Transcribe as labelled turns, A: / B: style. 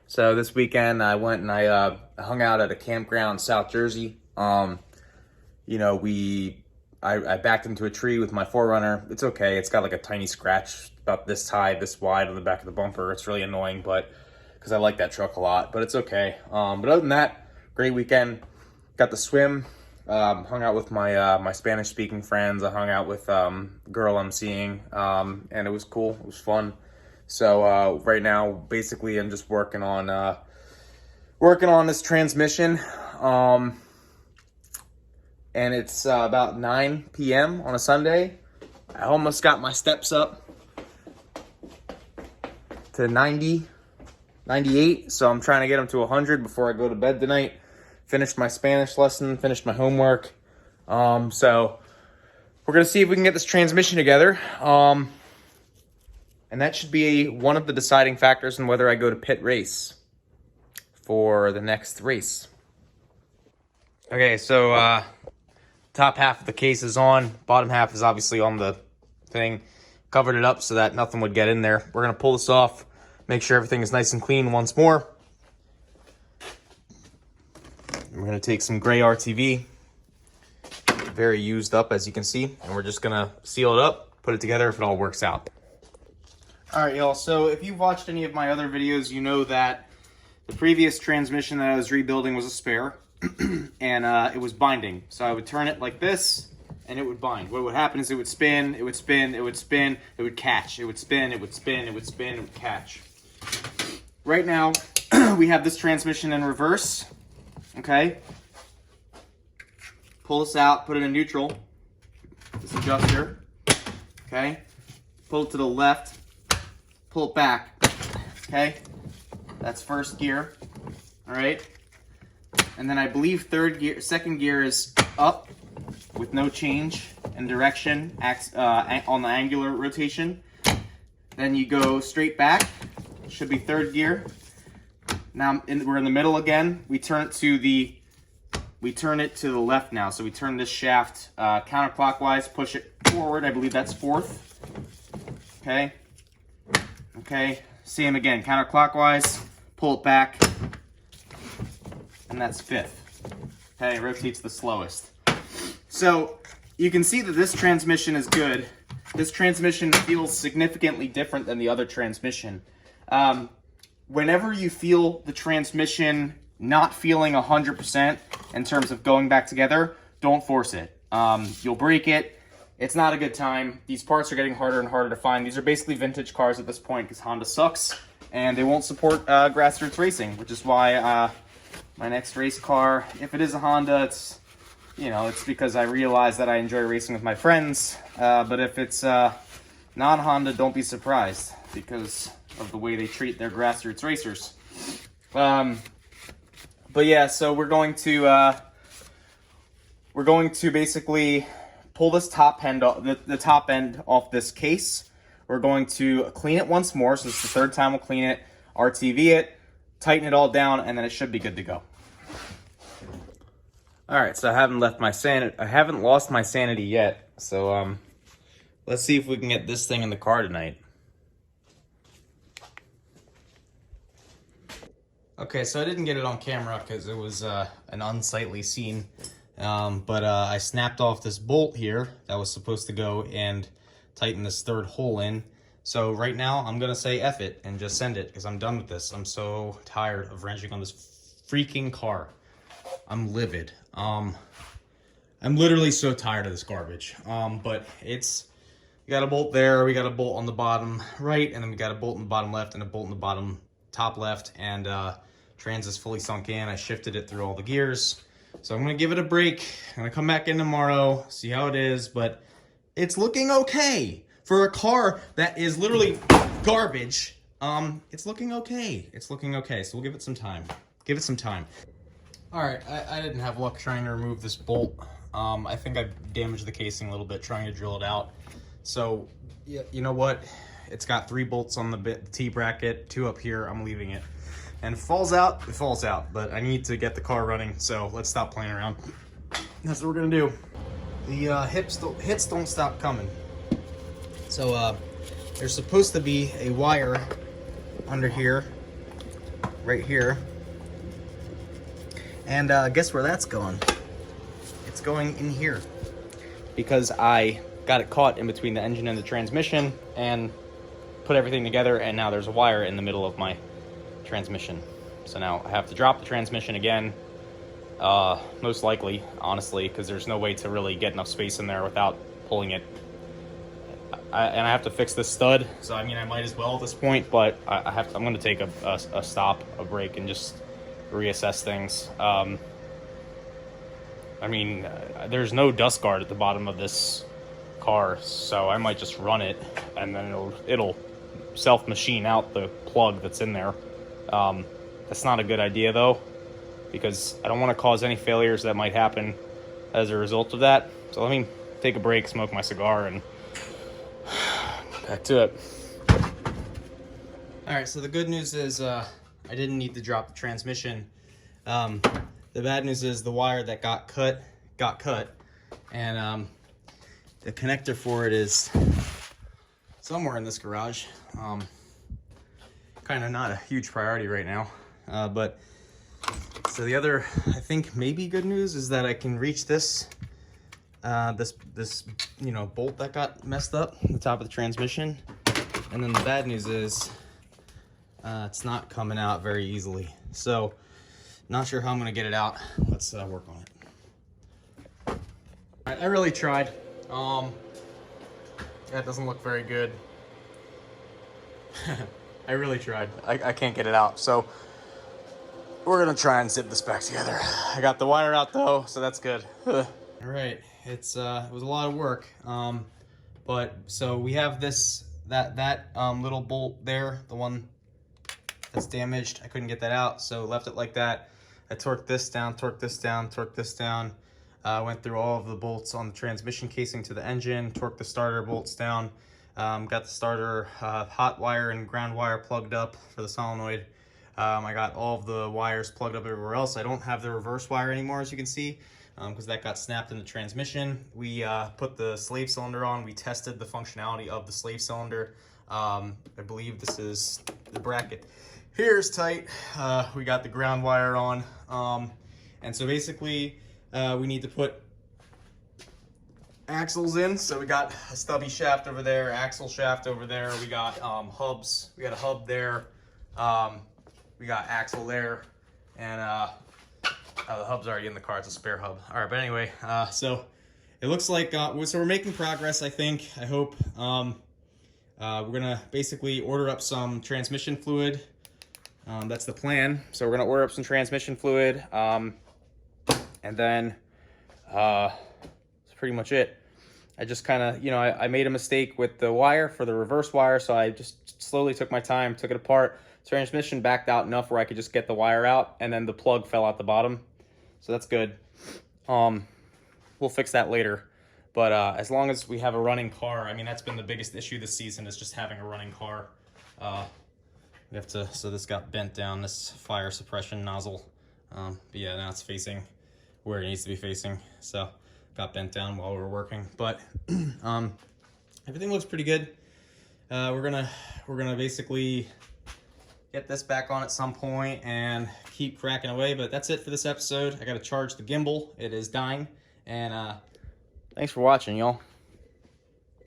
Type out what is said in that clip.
A: So this weekend I went and I hung out at a campground in South Jersey. You know, I backed into a tree with my 4Runner. It's okay. It's got like a tiny scratch about this high, this wide on the back of the bumper. It's really annoying, but because I like that truck a lot, but it's okay. But other than that, great weekend. Got to swim. Hung out with my Spanish speaking friends. I hung out with girl I'm seeing, and it was cool. It was fun. So right now, basically, I'm just working on this transmission, and it's about 9 p.m. on a Sunday. I almost got my steps up to 90, 98, so I'm trying to get them to 100 before I go to bed tonight. Finished my Spanish lesson, finished my homework. So we're gonna see if we can get this transmission together. And that should be one of the deciding factors in whether I go to pit race for the next race. Okay, so top half of the case is on. Bottom half is obviously on the thing. Covered it up so that nothing would get in there. We're gonna pull this off, make sure everything is nice and clean once more. We're gonna take some gray RTV, very used up as you can see, and we're just gonna seal it up, put it together if it all works out. All right, y'all, so if you've watched any of my other videos, you know that the previous transmission that I was rebuilding was a spare, and it was binding. So I would turn it like this, and it would bind. What would happen is it would spin, it would spin, it would spin, it would catch. It would spin, it would spin, it would spin, it would catch. Right now, we have this transmission in reverse, okay? Pull this out, put it in neutral, this adjuster, okay? Pull it to the left, pull it back, okay? That's first gear, all right? And then I believe second gear is up with no change in direction on the angular rotation. Then you go straight back, should be third gear. Now we're in the middle again. We turn it to the left now. So we turn this shaft counterclockwise, push it forward. I believe that's fourth, okay? Okay, same again, counterclockwise, pull it back, and that's fifth. Okay, it rotates the slowest. So you can see that this transmission is good. This transmission feels significantly different than the other transmission. Whenever you feel the transmission not feeling 100% in terms of going back together, don't force it. You'll break it. It's not a good time. These parts are getting harder and harder to find. These are basically vintage cars at this point because Honda sucks and they won't support grassroots racing, which is why my next race car, if it is a Honda, it's because I realize that I enjoy racing with my friends. But if it's non-Honda, don't be surprised because of the way they treat their grassroots racers. But yeah, so we're going to basically pull this top end the top end off this case. We're going to clean it once more. So it's the third time we'll clean it, RTV it, tighten it all down, and then it should be good to go. All right, so I haven't lost my sanity yet. So let's see if we can get this thing in the car tonight. Okay, so I didn't get it on camera because it was an unsightly scene. But I snapped off this bolt here that was supposed to go and tighten this third hole in. So right now I'm gonna say F it and just send it because I'm done with this. I'm so tired of wrenching on this freaking car. I'm livid. I'm literally so tired of this garbage. But we got a bolt there, we got a bolt on the bottom right, and then we got a bolt in the bottom left and a bolt in the bottom top left, and trans is fully sunk in. I shifted it through all the gears. So I'm going to give it a break. I'm going to come back in tomorrow, see how it is, but it's looking okay. For a car that is literally garbage, it's looking okay. It's looking okay, so we'll give it some time. Give it some time. All right, I didn't have luck trying to remove this bolt. I think I damaged the casing a little bit trying to drill it out. So, yeah, you know what? It's got 3 bolts on the T-bracket, 2 up here. I'm leaving it. And if it falls out, it falls out. But I need to get the car running, so let's stop playing around. That's what we're gonna do. The hits don't stop coming. So there's supposed to be a wire under here right here. And guess where that's going? It's going in here. Because I got it caught in between the engine and the transmission and put everything together, and now there's a wire in the middle of my transmission. So now I have to drop the transmission again, most likely, honestly, because there's no way to really get enough space in there without pulling it. And I have to fix this stud, so I mean I might as well at this point, but I'm going to take a break, and just reassess things. I mean, there's no dust guard at the bottom of this car, so I might just run it, and then it'll self-machine out the plug that's in there. That's not a good idea, though, because I don't want to cause any failures that might happen as a result of that. So let me take a break, smoke my cigar, and back to it. All right, so the good news is I didn't need to drop the transmission. The bad news is the wire that got cut, and the connector for it is somewhere in this garage. Kind of not a huge priority right now, but so the other, I think maybe good news is that I can reach this this bolt that got messed up at the top of the transmission, and then the bad news is it's not coming out very easily. So not sure how I'm gonna get it out. Let's work on it. All right, I really tried. That doesn't look very good. I really tried. I can't get it out. So we're gonna try and zip this back together. I got the wire out though, so that's good. All right, it was a lot of work. But so we have that little bolt there, the one that's damaged. I couldn't get that out, so left it like that. I torqued this down, torqued this down, torqued this down. Went through all of the bolts on the transmission casing to the engine, torqued the starter bolts down. Got the starter hot wire and ground wire plugged up for the solenoid. I got all of the wires plugged up everywhere else. I don't have the reverse wire anymore, as you can see, because that got snapped in the transmission. We put the slave cylinder on. We tested the functionality of the slave cylinder. I believe this is the bracket. Here's tight. We got the ground wire on. And so basically we need to put axles in. So we got a stubby shaft over there, axle shaft over there. We got hubs. We got a hub there. We got axle there, and the hub's already in the car. It's a spare hub. All right, but anyway, so it looks like so we're making progress. I think. I hope. We're gonna basically order up some transmission fluid. That's the plan. So we're gonna order up some transmission fluid, and then that's pretty much it. I just kind of, I made a mistake with the wire for the reverse wire, so I just slowly took my time, took it apart. Transmission backed out enough where I could just get the wire out, and then the plug fell out the bottom, so that's good. We'll fix that later, but as long as we have a running car, I mean, that's been the biggest issue this season, is just having a running car. We have to, so this got bent down, this fire suppression nozzle, but yeah, now it's facing where it needs to be facing, so got bent down while we were working, but everything looks pretty good. We're gonna basically get this back on at some point and keep cracking away, but that's it for this episode. I gotta charge the gimbal. It is dying, and thanks for watching, y'all.